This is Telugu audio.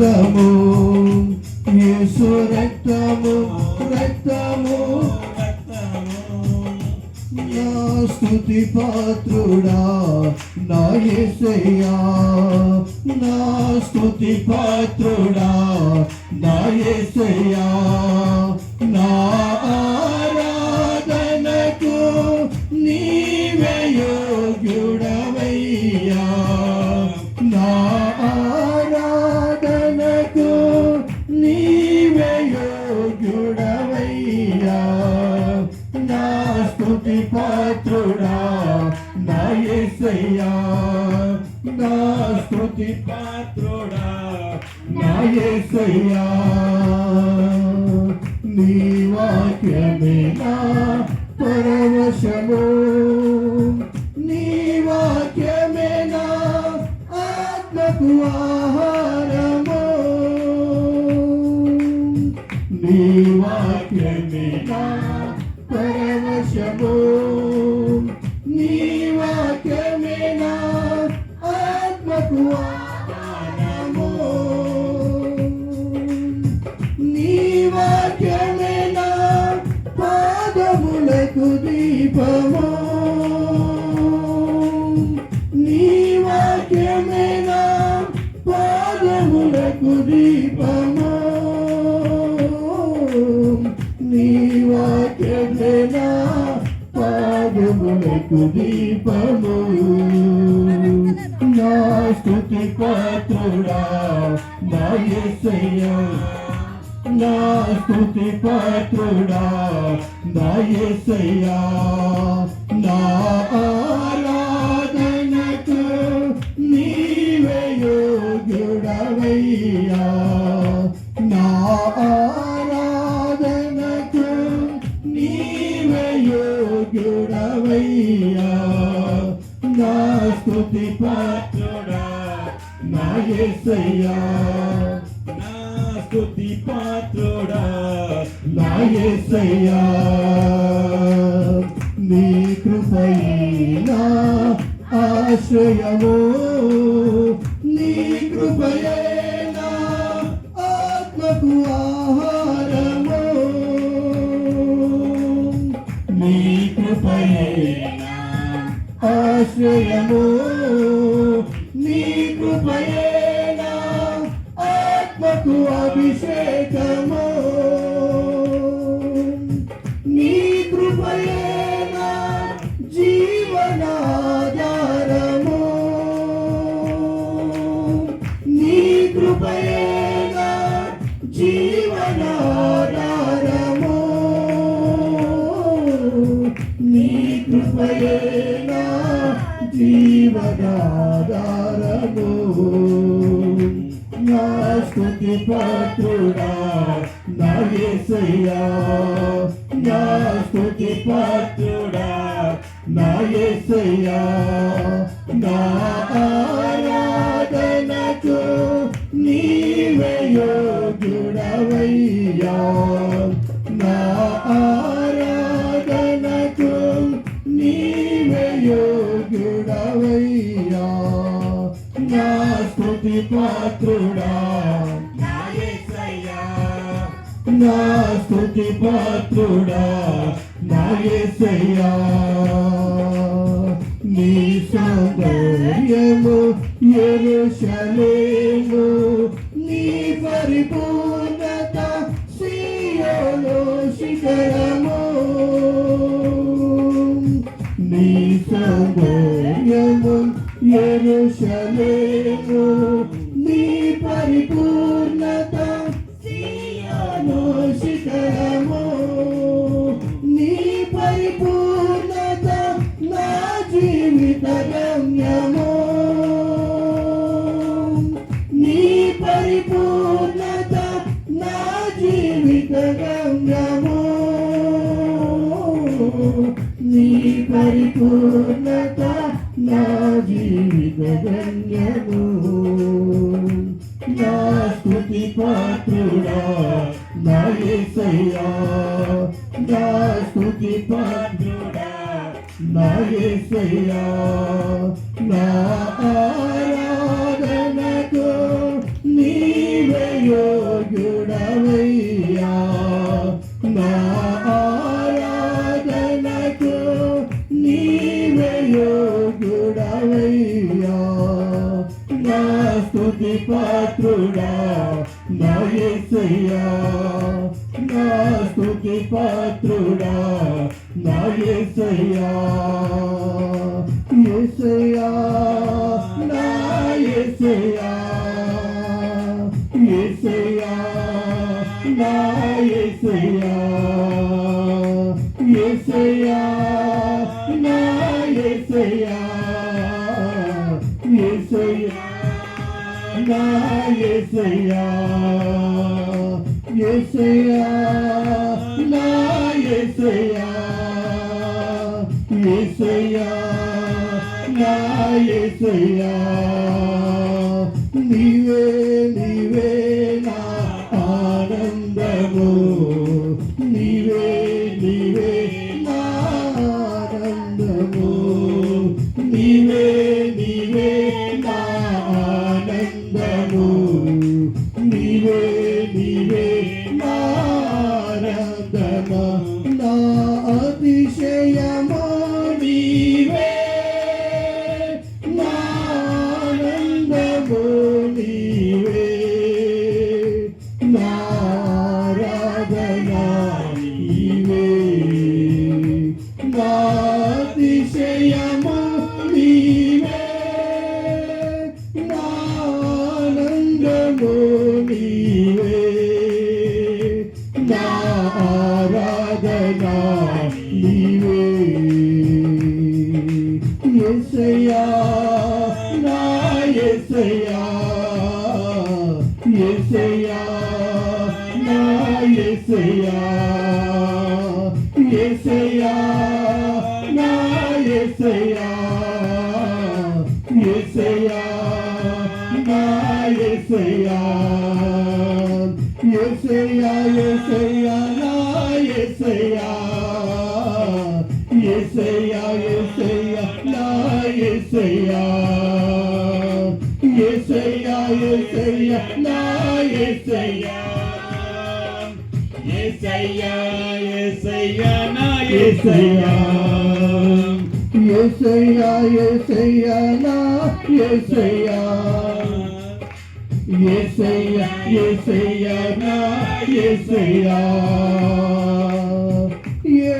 రక్తము యేసు రక్తము రక్తము నా స్తుతి పాత్రుడా నా యేసయ్యా నా స్తుతి పాత్రుడా నా యేసయ్యా నా ఆరాధనకు నీవే యోగ్యుడవయ్యా నా ఆరాధనకు నీవే యోగ్యుడవయ్యా నా స్తుతి పాత్రుడా నా యేసయ్యా నా స్తుతి పాత్రుడా నా యేసయ్యా నీ వాక్యమే నా పరవశము నీ వాక్యమే నా ఆత్మకు ఆహారము నీ వాక్యమే నా పరవశము నీ వాక్యమే నా ఆత్మకు ఆహారము నీ వాక్యమే నా పాదములకు దీపము నీ వాక్యమే నా పాదములకు దీపము నీ వాక్యమే నా పాదములకు దీపము నా స్తుతి పాత్రుడా నా యేసయ్యా నా స్తుతి పాత్రుడా నా యేసయ్యా నా ఆరాధనకు నీవే యోగ్యుడవయ్యా నా ఆరాధనకు నీవే యోగ్యుడవయ్యా నా స్తుతి పాత్రుడా నా యేసయ్యా నా స్తుతి పాత్రుడా నా యేసయ్యా నీ కృపయే నా ఆశ్రయము నీ కృపయే నా ఆత్మకు ఆహారము నీ కృపయే నా ఆశ్రయము నీ కృపయే నా ఆత్మకు అభిషేకము నీ కృపయే నా జీవనాధారము నీ కృపయే నా జీవనాధారము నీ కృపయే నా జీవనాధారము నా స్తుతి పాత్రుడా నా యేసయ్యా నా స్తుతి పాత్రుడా నా యేసయ్యా నా ఆరాధనకు నీవే యోగ్యుడవయ్యా నా ఆరాధనకు నీవే యోగ్యుడవయ్యా నా స్తుతి పాత్రుడా నా యేసయ్యా నా స్తుతి పాత్రుడా నా యేసయ్యా నీ సౌందర్యము యెరూషలేము నీ పరిపూర్ణత సీయోను శిఖరము నీ సౌందర్యము యెరూషలేము నీ పరిపూర్ణత సీయోను శిఖరము నీ పరిపూర్ణత నా జీవిత గమ్యము నీ పరిపూర్ణత నా జీవిత గమ్యము నీ పరిపూర్ణత నా జీవిత గమ్యము నా స్తుతి పాత్రుడా నా యేసయ్యా నా స్తుతి పాత్రుడా నా యేసయ్యా నా ఆరాధనకు నీవే స్తుతి పాత్రుడా నా యేసయ్యా నా స్తుతి పాత్రుడా నా యేసయ్యా యేసయ్యా నా యేసయ్యా యేసయ్యా నా యేసయ్యా యేసయ్యా నా యేసయ్యా యేసయ్యా నా యేసయ్యా యేసయ్యా నా యేసయ్యా యేసయ్యా నా యేసయ్యా నీవే నీవే నా ఆనందము నీవే నీవే నా ఆనందము నీవే నీవే నా ఆనందము నీవే నీవే నా ఆనందము నా అతిశయము నీవే నా ఆనందము నీవే నా ఆరాధన నీవే నా అతిశయము నీవే నా ఆనందము నీవే నా ఆరాధన నీవే యేసయ్యా నా యేసయ్యా యేసయ్యా నా యేసయ్యా యేసయ్యా నా యేసయ్యా యేసయ్యా నా యేసయ్యా యేసయ్యా యేసయ్యా నా యేసయ్యా యేసయ్యా యేసయ్యా నా యేసయ్యా యేసయ్యా యేసయ్యా నా యేసయ్యా యేసయ్యా యేసయ్యా నా యేసయ్యా యేసయ్యా యేసయ్యా నా యేసయ్యా యేసయ్యా యేసయ్యా నా యేసయ్యా